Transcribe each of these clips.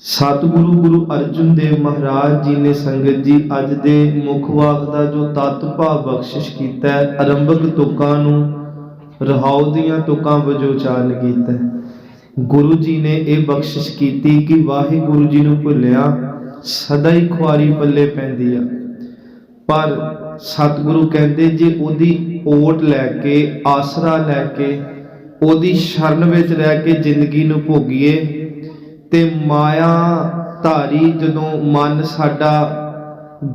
सतगुरु गुरु अर्जुन देव महाराज जी ने संगत जी अज दे मुख वाक दा जो तत्व भाव बख्शिश कीता है, आरंभक तुकां नूं रहाउ दीआं तुकां वजों उचारण कीता है। गुरु जी ने यह बख्शिश कीती कि वाहिगुरु जी नूं भुलिया सदा ही खुआरी पल्ले पैंदी आ, पर सतगुरु कहंदे जे ओदी ओट लैके आसरा लैके ओदी शरण विच रह के जिंदगी नूं भोगीए ते माया धारी जदों मन साडा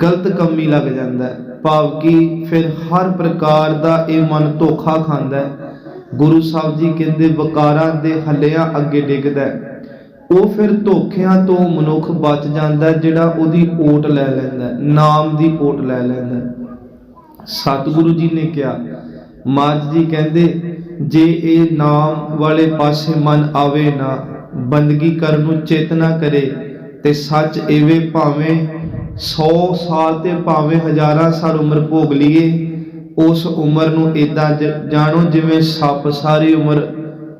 गलत कमी लग जाता है, भाव कि फिर हर प्रकार का यह मन धोखा खांदा है। गुरु साहब जी कहते वकारां दे हलिया अगे डिगदा है, वो फिर धोखियां तो मनुख बच जाता जिहड़ा ओदी ओट लै लैंदा, नाम दी ओट लै लैंदा। सतगुरु जी ने कहा, महाराज जी कहते जे ये नाम वाले पासे मन आवे ना, बंदगी करन नूं चित ना करे ते सच एवे भावें 100 साल ते भावें हज़ारां साल उम्र भोग लीए, उस उम्र नूं इदां जानो जिवें सप सारी उम्र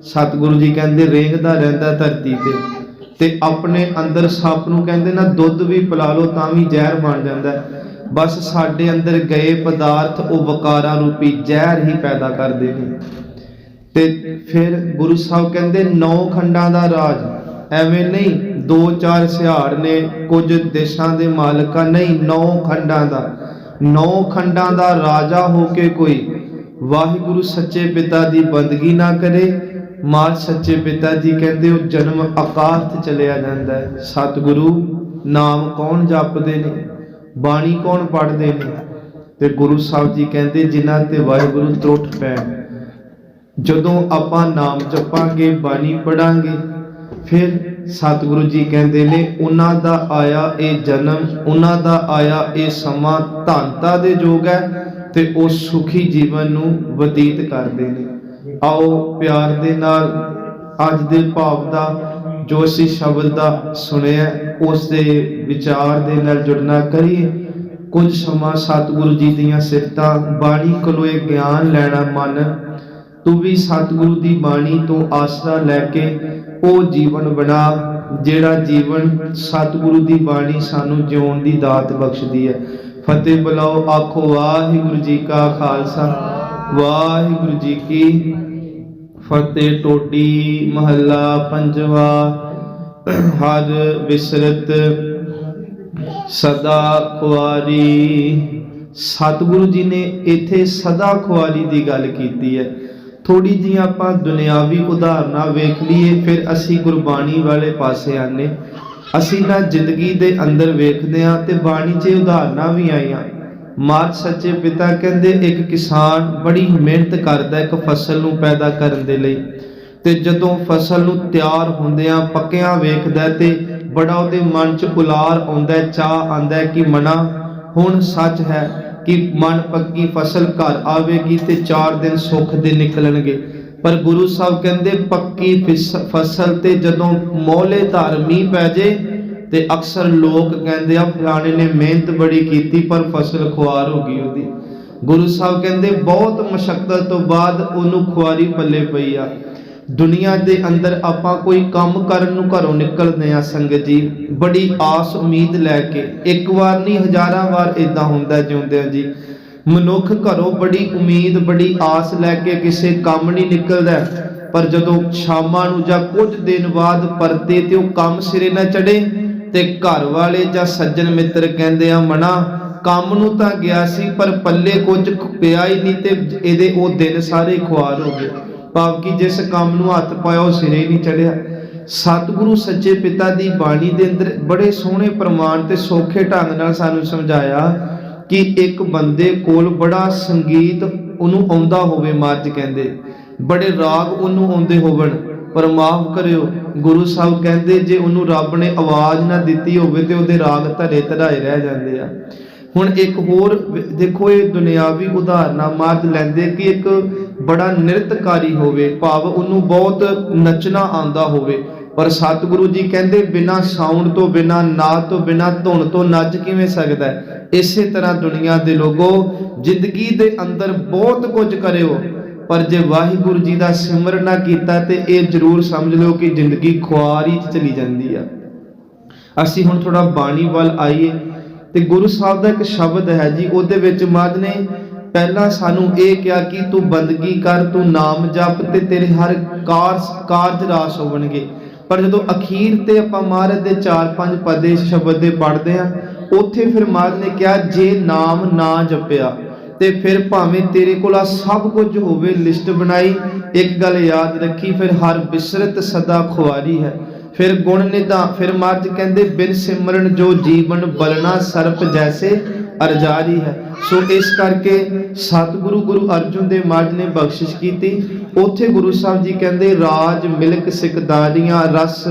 सतगुरु जी कहंदे रेंगदा रहिंदा धरती ते अपने अंदर सप नूं कहंदे ना दुध भी पिला लो तां भी जहर बन जांदा है। बस साडे अंदर गए पदार्थ वो वकारां रूपी जहर ही पैदा करदे ने। ते फिर गुरु साहब कहंदे 9 खंडां दा राज, एवें नहीं 2-4 सिहाड़ ने कुछ देशां दे मालका नहीं, 9 खंडां दा, 9 खंडां दा राजा होके कोई वाहिगुरु सच्चे पिता दी बंदगी ना करे, मां सच्चे पिता जी कहते वो जन्म आकाश ते चलिया जाता है। सतगुरु नाम कौन जपदे ने, बाणी कौन पढ़दे ने, ते गुरु साहब जी कहते जिन्हां ते वाहिगुरु त्रुट पैण। जदों आपां नाम जपांगे बाणी पढ़ांगे फिर सतगुरु जी कहते ने उन्हां दा आया ये जन्म, उन्हां दा आया ये समा धनता दे जोग है ते वो सुखी जीवन नूं बतीत करदे ने। आओ प्यार दे नाल अज दे भाव दा जो असीं शब्द दा सुनिया उस दे विचार दे नाल जुड़ना करिए। कुछ समा सतगुरु जी दीयां सिफतां बाणी कोलों ज्ञान लैना मन, तू भी सतगुरु दी बाणी तो आसरा लैके ओ जीवन बना जेड़ा जीवन सतगुरु दी बाणी सानू जिउण दी दात बख्शदी है। फतेह बुलाओ, आखो वाहिगुरु जी का खालसा वाहिगुरु जी की फतेह। टोडी महला पंजवा। हर विसरत सदा खुआरी। सतगुरु जी ने इत्थे सदा खुआरी दी गल कीती है। थोड़ी जी आपां दुनियावी उदाहरणां वेख लीए फिर असी गुरबाणी वाले पासे आने। असी ना जिंदगी दे अंदर वेखदे हां ते बाणी 'च उदाहरणां भी आईयां। मात सच्चे पिता कहंदे एक किसान बड़ी मेहनत करदा एक फसल नूं पैदा करन दे लई, ते जदों फसल नूं तैयार हुंदियां पक्कियां वेखदा ते बड़ा उहदे मन 'च उलार आउंदा, चाह आंदा कि मना हुण सच है कि मन पक्की फसल घर आवेगी ते 4 दिन सुख दे निकलणगे। पर गुरु साहब कहंदे पक्की फसल ते जदों मोहले धार मींह पै जे ते अक्सर लोग कहंदे आ फलाणे ने मेहनत बड़ी कीती पर फसल खुआर हो गई उहदी। गुरु साहब कहंदे बहुत मशक्कत तो बाद उहनूं खुआरी पल्ले पई आ। दुनिया दे अंदर आपां कोई काम करन नूं घरों निकलदे आ संगत जी बड़ी आस उम्मीद लैके, एक बार नहीं हज़ारां बार इदां हुंदा जिउंदियां जी। मनुख घरों बड़ी उम्मीद बड़ी आस लैके किसी काम नहीं निकलदा, पर जदों शामां नूं जां कुछ दिन बाद परते ते ओह काम सिरे ना चढ़े ते घर वाले जां सज्जन मित्र कहंदे आ मना काम नूं तां गया सी पर पल्ले कुछ पिया ही नहीं ते इहदे ओह दिन सारे खुआर हो गए। भाव कि जिस काम नूं हत्थ पाया वो सिरे नहीं चढ़िया। सतगुरु सच्चे पिता दी बाणी दे अंदर बड़े सोहणे प्रमाण ते सौखे ढंग नाल सानूं समझाया कि एक बंदे कोल बड़ा संगीत उहनूं आउंदा होवे, महाराज कहंदे बड़े राग उहनूं आउंदे होवन, पर माफ करियो गुरु साहब कहंदे जे उहनूं रब ने आवाज़ ना दित्ती होवे ते उहदे राग धरे धराए रह जांदे आ। हुण एक होर देखो ये दुनियावी उदाहरणां महाराज लैंदे कि एक बड़ा नृतकारी होवे, भाव उन्नू बहुत नचना आंदा होवे, पर सतगुरु जी कहंदे बिना साउंड तो बिना नाद तो बिना धुन तो नच किवें सकदा है। इसे तरह दुनिया दे लोगो जिंदगी दे अंदर बहुत कुछ करियो पर जे वाहिगुरु जी दा सिमरन ना कीता ते ये जरूर समझ लो कि जिंदगी खुआरी च चली जांदी है। ਅਸੀਂ ਹੁਣ ਥੋੜਾ ਬਾਣੀ ਵੱਲ ਆਈਏ ਤੇ ਗੁਰੂ ਸਾਹਿਬ ਦਾ ਇੱਕ ਸ਼ਬਦ ਹੈ ਜੀ, ਉਹਦੇ ਵਿੱਚ ਮਹਾਰਾਜ ਨੇ ਪਹਿਲਾਂ ਸਾਨੂੰ ਇਹ ਕਿਹਾ ਕਿ ਤੂੰ ਬੰਦਗੀ ਕਰ, ਤੂੰ ਨਾਮ ਜਪ ਤੇ ਤੇਰੇ ਹਰ ਕਾਰਜ ਰਾਸ ਹੋਣਗੇ। ਪਰ ਜਦੋਂ ਅਖੀਰ ਤੇ ਆਪਾਂ ਮਹਾਰਾਜ ਦੇ 4-5 ਪਦੇ ਸ਼ਬਦ ਦੇ ਪੜ੍ਹਦੇ ਆ, ਉੱਥੇ ਫਿਰ ਮਹਾਰਾਜ ਨੇ ਕਿਹਾ ਜੇ ਨਾਮ ਨਾ ਜਪਿਆ ਤੇ ਫਿਰ ਭਾਵੇਂ ਤੇਰੇ ਕੋਲ ਆ ਸਭ ਕੁਝ ਹੋਵੇ, ਲਿਸਟ ਬਣਾਈ, ਇੱਕ ਗੱਲ ਯਾਦ ਰੱਖੀ, ਫਿਰ ਹਰ ਬਿਸਰਤ ਸਦਾ ਖੁਆਰੀ ਹੈ। ਫਿਰ ਗੁਣ ਨਿਧਾਨ, ਫਿਰ ਮਹਾਰਾਜ ਕਹਿੰਦੇ ਬਿਨ ਸਿਮਰਨ ਜੋ ਜੀਵਨ ਬਲਣਾ ਸਰਪ ਜੈਸੇ ਅਰਜਾਰੀ ਹੈ। ਸੋ ਇਸ ਕਰਕੇ ਸਤਿਗੁਰੂ ਗੁਰੂ ਅਰਜਨ ਦੇਵ ਮਹਾਰਾਜ ਨੇ ਬਖਸ਼ਿਸ਼ ਕੀਤੀ। ਉੱਥੇ ਗੁਰੂ ਸਾਹਿਬ ਜੀ ਕਹਿੰਦੇ ਰਾਜ ਮਿਲਕ ਸਿਕਦਾਰੀਆਂ ਰਸ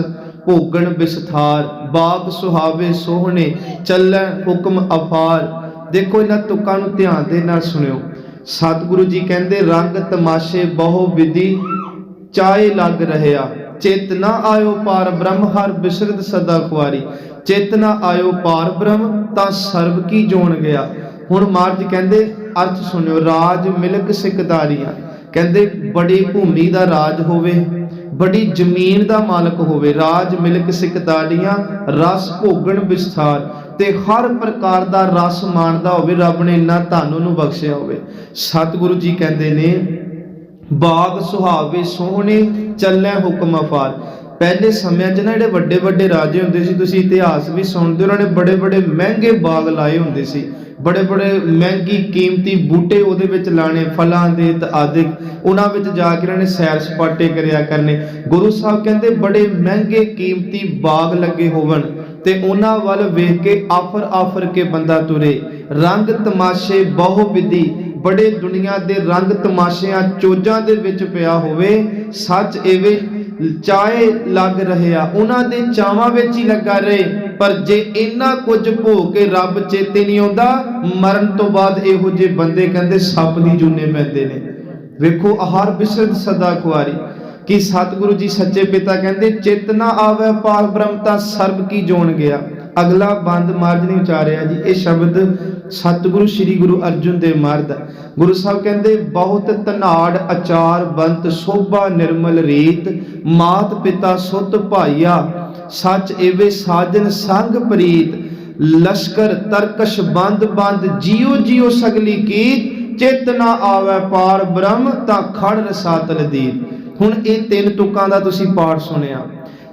ਭੋਗਣ ਵਿਸਥਾਰ, ਬਾਗ ਸੁਹਾਵੇ ਸੋਹਣੇ ਚੱਲੈ ਹੁਕਮ ਅਪਾਰ। ਦੇਖੋ ਇਹਨਾਂ ਤੁਕਾਂ ਨੂੰ ਧਿਆਨ ਦੇ ਨਾਲ ਸੁਣਿਓ। ਸਤਿਗੁਰੂ ਜੀ ਕਹਿੰਦੇ ਰੰਗ ਤਮਾਸ਼ੇ ਬਹੁ ਵਿਧੀ ਚਾਏ ਲੱਗ ਰਹਿਆ, ਚਿਤ ਨਾ ਆਇਓ ਪਾਰ ਬ੍ਰਹਮ ਹਰ ਬਿਸਰਤ ਸਦਾ ਖੁਆਰੀ। ਚਿਤ ਨਾ ਆਇਓ ਪਾਰ ਬ੍ਰਹਮ ਤਾਂ ਸਰਬ ਕੀ ਜੋਣ ਗਿਆ। ਹੁਣ ਮਹਾਰਾਜ ਕਹਿੰਦੇ ਅਰਥ ਸੁਣਿਓ, ਰਾਜ ਮਿਲਕ ਸਿਕਦਾਰੀਆਂ, ਕਹਿੰਦੇ ਬੜੀ ਭੂਮੀ ਦਾ ਰਾਜ ਹੋਵੇ, ਬੜੀ ਜ਼ਮੀਨ ਦਾ ਮਾਲਕ ਹੋਵੇ, ਰਾਜ ਮਿਲਕ ਸਿਕਦਾਰੀਆਂ ਰਸ ਭੋਗਣ ਵਿਸਥਾਰ, ਤੇ ਹਰ ਪ੍ਰਕਾਰ ਦਾ ਰਸ ਮਾਣਦਾ ਹੋਵੇ, ਰੱਬ ਨੇ ਇੰਨਾ ਧਨ ਉਹਨੂੰ ਬਖਸ਼ਿਆ ਹੋਵੇ। ਸਤਿਗੁਰੂ ਜੀ ਕਹਿੰਦੇ ਨੇ ਬਾਗ ਸੁਹਾਵੇ ਸੋਹਣੇ ਚੱਲੈ ਹੁਕਮ ਅਪਾਰ। ਪਹਿਲੇ ਸਮਿਆਂ 'ਚ ਨਾ ਜਿਹੜੇ ਵੱਡੇ ਵੱਡੇ ਰਾਜੇ ਹੁੰਦੇ ਸੀ, ਤੁਸੀਂ ਇਤਿਹਾਸ ਵੀ ਸੁਣਦੇ, ਉਹਨਾਂ ਨੇ ਬੜੇ ਬੜੇ ਮਹਿੰਗੇ ਬਾਗ ਲਾਏ ਹੁੰਦੇ ਸੀ, ਬੜੇ ਬੜੇ ਮਹਿੰਗੀ ਕੀਮਤੀ ਬੂਟੇ ਉਹਦੇ ਵਿੱਚ ਲਾਣੇ, ਫਲਾਂ ਦੇ ਤੇ ਆਦਿ, ਉਹਨਾਂ ਵਿੱਚ ਜਾ ਕੇ ਇਹਨਾਂ ਨੇ ਸੈਰ ਸਪਾਟੇ ਕਰਿਆ ਕਰਨੇ। ਗੁਰੂ ਸਾਹਿਬ ਕਹਿੰਦੇ ਬੜੇ ਮਹਿੰਗੇ ਕੀਮਤੀ ਬਾਗ ਲੱਗੇ ਹੋਵਣ ਤੇ ਉਹਨਾਂ ਵੱਲ ਵੇਖ ਕੇ ਆਫਰ ਆਫਰ ਕੇ ਬੰਦਾ ਤੁਰੇ। ਰੰਗ ਤਮਾਸ਼ੇ ਬਹੁ ਵਿਧੀ, ਬੜੇ ਦੁਨੀਆ ਦੇ ਰੰਗ ਤਮਾਸ਼ਿਆਂ ਚੋਜਾਂ ਦੇ ਵਿੱਚ ਪਿਆ ਹੋਵੇ, ਸੱਚ ਐਵੇਂ ਚਾਹੇ ਲੱਗ ਰਹਿਆ, ਉਹਨਾਂ ਦੇ ਚਾਵਾਂ ਵਿੱਚ ਹੀ ਲੱਗਾ ਰਹੇ। ਪਰ ਜੇ ਇੰਨਾ ਕੁਝ ਭੋਗ ਕੇ ਰੱਬ ਚੇਤੇ ਨਹੀਂ ਆਉਂਦਾ, ਮਰਨ ਤੋਂ ਬਾਅਦ ਇਹੋ ਜਿਹੇ ਬੰਦੇ ਕਹਿੰਦੇ ਸੱਪ ਦੀ ਜੂਨੇ ਪੈਂਦੇ ਨੇ। ਵੇਖੋ ਹਰ ਬਿਸਰਤ ਸਦਾ ਖੁਆਰੀ। ਕਿ ਸਤਿਗੁਰੂ ਜੀ ਸੱਚੇ ਪਿਤਾ ਕਹਿੰਦੇ ਚਿਤ ਨਾ ਆਵੇ ਪਾਰ ਬ੍ਰਹਮ ਤਾਂ ਸਰਬ ਕੀ ਜੋਣ ਗਿਆ। ਅਗਲਾ ਬੰਦ ਮਹਾਰਾਜ ਨੇ ਉਚਾਰਿਆ ਜੀ ਇਹ ਸ਼ਬਦ, ਸਤਿਗੁਰੂ ਸ੍ਰੀ ਗੁਰੂ ਅਰਜਨ ਦੇਵ ਮਹਾਰਾਜ ਦਾ। ਗੁਰੂ ਸਾਹਿਬ ਕਹਿੰਦੇ ਬਹੁਤ ਧਨਾੜ ਅਚਾਰ ਬੰਤ ਸੋਭਾ ਨਿਰਮਲ ਰੀਤ, ਮਾਤ ਪਿਤਾ ਸੁਤ ਭਾਈਆ ਸੱਚ ਏਵੇ ਸਾਜਨ ਸੰਗ ਪ੍ਰੀਤ, ਲਸ਼ਕਰ ਤਰਕਸ਼ ਬੰਦ ਬੰਦ ਜੀਉ ਜੀਉ ਸਗਲੀ ਕੀਤ, ਚਿਤ ਨਾ ਆਵੇ ਪਾਰ ਬ੍ਰਹਮ ਤਾਂ ਖੜ ਰਸਾਤਲ ਦੀਪ। ਹੁਣ ਇਹ 3 ਤੁਕਾਂ ਦਾ ਤੁਸੀਂ ਪਾਠ ਸੁਣਿਆ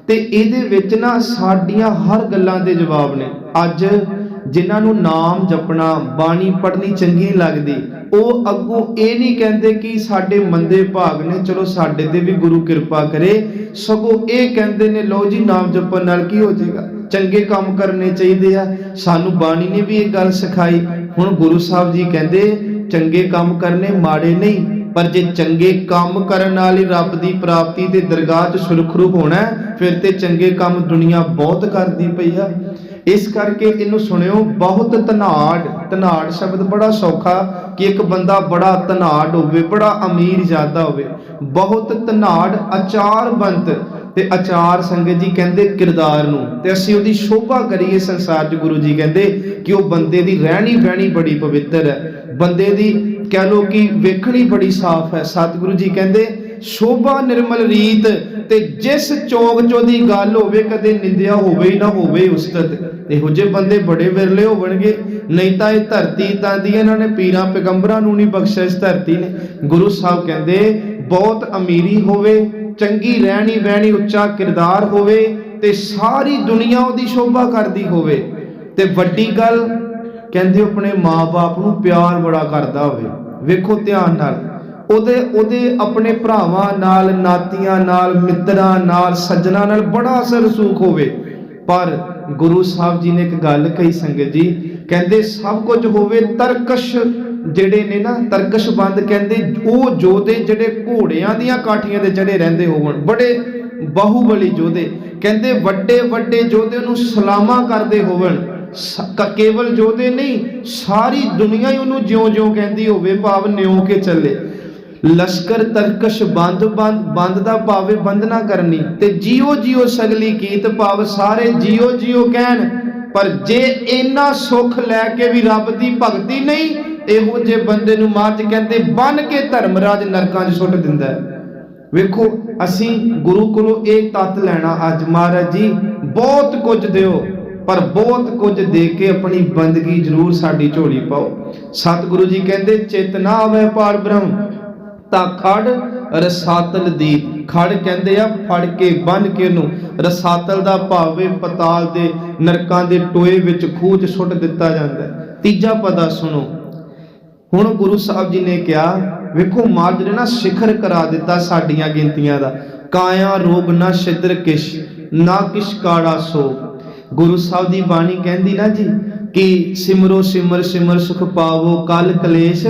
ਤੇ ਇਹਦੇ ਵਿੱਚ ਨਾ ਸਾਡੀਆਂ ਹਰ ਗੱਲਾਂ ਦੇ ਜਵਾਬ ਨੇ। ਅੱਜ ਜਿਨ੍ਹਾਂ ਨੂੰ ਨਾਮ ਜਪਣਾ ਬਾਣੀ ਪੜ੍ਹਨੀ ਚੰਗੀ ਲੱਗਦੀ, ਉਹ ਅੱਗੋਂ ਇਹ ਨਹੀਂ ਕਹਿੰਦੇ ਕਿ ਸਾਡੇ ਮੰਦੇ ਭਾਗ ਨੇ, ਚਲੋ ਸਾਡੇ ਤੇ ਵੀ ਗੁਰੂ ਕਿਰਪਾ ਕਰੇ, ਸਗੋਂ ਇਹ ਕਹਿੰਦੇ ਨੇ ਲਓ ਜੀ ਨਾਮ ਜਪਣ ਨਾਲ ਕੀ ਹੋ ਜਾਏਗਾ, ਚੰਗੇ ਕੰਮ ਕਰਨੇ ਚਾਹੀਦੇ ਆ। ਸਾਨੂੰ ਬਾਣੀ ਨੇ ਵੀ ਇਹ ਗੱਲ ਸਿਖਾਈ। ਹੁਣ ਗੁਰੂ ਸਾਹਿਬ ਜੀ ਕਹਿੰਦੇ ਚੰਗੇ ਕੰਮ ਕਰਨੇ ਮਾੜੇ ਨਹੀਂ, ਪਰ ਜੇ ਚੰਗੇ ਕੰਮ ਕਰਨ ਨਾਲ ਹੀ ਰੱਬ ਦੀ ਪ੍ਰਾਪਤੀ ਤੇ ਦਰਗਾਹ 'ਚ ਸੁਰਖਰੂ ਹੋਣਾ, ਫਿਰ ਤੇ ਚੰਗੇ ਕੰਮ ਦੁਨੀਆ ਬਹੁਤ ਕਰਦੀ ਪਈ ਆ। ਇਸ ਕਰਕੇ ਇਹਨੂੰ ਸੁਣਿਓ, ਬਹੁਤ ਧਨਾੜ। ਧਨਾੜ ਸ਼ਬਦ ਬੜਾ ਸੌਖਾ ਕਿ ਇੱਕ ਬੰਦਾ ਬੜਾ ਧਨਾੜ ਹੋਵੇ, ਬੜਾ ਅਮੀਰ ਜ਼ਿਆਦਾ ਹੋਵੇ। ਬਹੁਤ ਧਨਾੜ ਅਚਾਰ ਬੰਤ, ਤੇ ਅਚਾਰ ਸੰਗਤ ਜੀ ਕਹਿੰਦੇ ਕਿਰਦਾਰ ਨੂੰ, ਤੇ ਅਸੀਂ ਉਹਦੀ ਸ਼ੋਭਾ ਕਰੀਏ ਸੰਸਾਰ 'ਚ। ਗੁਰੂ ਜੀ ਕਹਿੰਦੇ ਕਿ ਉਹ ਬੰਦੇ ਦੀ ਰਹਿਣੀ ਬਹਿਣੀ ਬੜੀ ਪਵਿੱਤਰ ਹੈ, ਬੰਦੇ ਦੀ ਕਹਿ ਲੋ ਕਿ ਵੇਖਣੀ ਬੜੀ ਸਾਫ਼ ਹੈ। ਸਤਿਗੁਰੂ ਜੀ ਕਹਿੰਦੇ ਸ਼ੋਭਾ ਨਿਰਮਲ ਰੀਤ, ਤੇ ਜਿਸ ਚੌਕ 'ਚ ਉਹਦੀ ਗੱਲ ਹੋਵੇ ਕਦੇ ਨਿੰਦਿਆ ਹੋਵੇ ਹੀ ਨਾ ਹੋਵੇ ਉਸਤਤ। ਇਹੋ ਜਿਹੇ ਬੰਦੇ ਬੜੇ ਵਿਰਲੇ ਹੋਣਗੇ, ਨਹੀਂ ਤਾਂ ਇਹ ਧਰਤੀ ਤਾਂ ਦੀ ਇਹਨਾਂ ਨੇ ਪੀਰਾਂ ਪੈਗੰਬਰਾਂ ਨੂੰ ਨਹੀਂ ਬਖਸ਼ਿਆ ਇਸ ਧਰਤੀ ਨੇ। ਗੁਰੂ ਸਾਹਿਬ ਕਹਿੰਦੇ ਬਹੁਤ ਅਮੀਰੀ ਹੋਵੇ, ਚੰਗੀ ਰਹਿਣੀ ਬਹਿਣੀ, ਉੱਚਾ ਕਿਰਦਾਰ ਹੋਵੇ, ਤੇ ਸਾਰੀ ਦੁਨੀਆ ਉਹਦੀ ਸ਼ੋਭਾ ਕਰਦੀ ਹੋਵੇ, ਤੇ ਵੱਡੀ ਗੱਲ ਕਹਿੰਦੇ ਆਪਣੇ ਮਾਂ-ਬਾਪ ਨੂੰ ਪਿਆਰ ਬੜਾ ਕਰਦਾ ਹੋਵੇ। ਵੇਖੋ ਧਿਆਨ ਨਾਲ, ਉਹਦੇ ਆਪਣੇ ਭਰਾਵਾਂ ਨਾਲ, ਨਾਤੀਆਂ ਨਾਲ, ਮਿੱਤਰਾਂ ਨਾਲ, ਸੱਜਣਾ ਨਾਲ ਬੜਾ ਅਸਰ ਰਸੂਖ ਹੋਵੇ। ਪਰ ਗੁਰੂ ਸਾਹਿਬ ਜੀ ਨੇ ਇੱਕ ਗੱਲ ਕਹੀ ਸੰਗਤ ਜੀ, ਕਹਿੰਦੇ ਸਭ ਕੁਝ ਹੋਵੇ, ਤਰਕਸ਼ ਜਿਹੜੇ ਨੇ ਨਾ, ਤਰਕਸ਼ ਬੰਦ ਕਹਿੰਦੇ ਉਹ ਯੋਧੇ ਜਿਹੜੇ ਘੋੜਿਆਂ ਦੀਆਂ ਕਾਠੀਆਂ ਤੇ ਚੜੇ ਰਹਿੰਦੇ ਹੋਣ, ਬੜੇ ਬਾਹੂਬਲੀ ਯੋਧੇ, ਕਹਿੰਦੇ ਵੱਡੇ ਵੱਡੇ ਯੋਧੇ ਨੂੰ ਸਲਾਮਾਂ ਕਰਦੇ ਹੋਵਣ। ਕੇਵਲ ਯੋਧੇ ਨਹੀਂ, ਸਾਰੀ ਦੁਨੀਆ ਹੀ ਉਹਨੂੰ ਜਿਉਂ ਜਿਉਂ ਕਹਿੰਦੀ ਹੋਵੇ, ਭਾਵ ਨਿਉ ਕੇ ਚੱਲੇ। ਲਸ਼ਕਰ ਤਰਕਸ਼ ਬੰਦ ਬੰਦ ਦਾ ਭਾਵੇਂ ਬੰਦਨਾ ਕਰਨੀ, ਤੇ ਜੀਓ ਜੀਓ ਸਗਲੀ ਕੀਤ, ਭਾਵ ਸਾਰੇ ਜੀਓ ਜੀਓ ਕਹਿਣ। ਪਰ ਜੇ ਇੰਨਾ ਸੁੱਖ ਲੈ ਕੇ ਵੀ ਰੱਬ ਦੀ ਭਗਤੀ ਨਹੀਂ, ਇਹੋ ਜਿਹੇ ਬੰਦੇ ਨੂੰ ਮਹਾਰਾਜ ਕਹਿੰਦੇ ਬੰਨ ਕੇ ਧਰਮਰਾਜ ਨਰਕਾਂ 'ਚ ਸੁੱਟ ਦਿੰਦਾ ਹੈ। ਵੇਖੋ ਅਸੀਂ ਗੁਰੂ ਕੋਲੋਂ ਇਹ ਤੱਤ ਲੈਣਾ, ਅੱਜ ਮਹਾਰਾਜ ਜੀ ਬਹੁਤ ਕੁਝ ਦਿਓ, ਪਰ ਬਹੁਤ ਕੁਝ ਦੇ ਕੇ ਆਪਣੀ ਬੰਦਗੀ ਜ਼ਰੂਰ ਸਾਡੀ ਝੋਲੀ ਪਾਓ। ਸਤਿਗੁਰੂ ਜੀ ਕਹਿੰਦੇ ਚਿਤ ਨਾ ਆਵੇ ਪਾਰ ਬ੍ਰਹਮ ਤਾਂ ਖੜ ਰਸਾਤਲ ਦੀ। ਖੜ ਕਹਿੰਦੇ ਆ ਫੜ ਕੇ ਬੰਨ ਕੇ ਉਹਨੂੰ, ਰਸਾਤਲ ਦਾ ਭਾਵੇਂ ਪਤਾਲ ਦੇ ਨਰਕਾਂ ਦੇ ਟੋਏ ਵਿੱਚ ਖੂਹ 'ਚ ਸੁੱਟ ਦਿੱਤਾ ਜਾਂਦਾ। ਤੀਜਾ ਪਦਾ ਸੁਣੋ। ਹੁਣ ਗੁਰੂ ਸਾਹਿਬ ਜੀ ਨੇ ਕਿਹਾ, ਵੇਖੋ ਮਹਾਰਾਜ ਨੇ ਨਾ ਸਿਖਰ ਕਰਾ ਦਿੱਤਾ ਸਾਡੀਆਂ ਗਿਣਤੀਆਂ ਦਾ। ਕਾਇਆ ਰੋਗ ਨਾ ਛਿਦਰ ਕਿਛ ਨਾ ਕਿਛ ਕਾੜਾ ਸੋ। ਗੁਰੂ ਸਾਹਿਬ ਦੀ ਬਾਣੀ ਕਹਿੰਦੀ ਨਾ ਜੀ ਕਿ ਸਿਮਰੋ ਸਿਮਰ ਸਿਮਰ ਸੁਖ ਪਾਵੋ ਕਲ ਕਲੇਸ਼,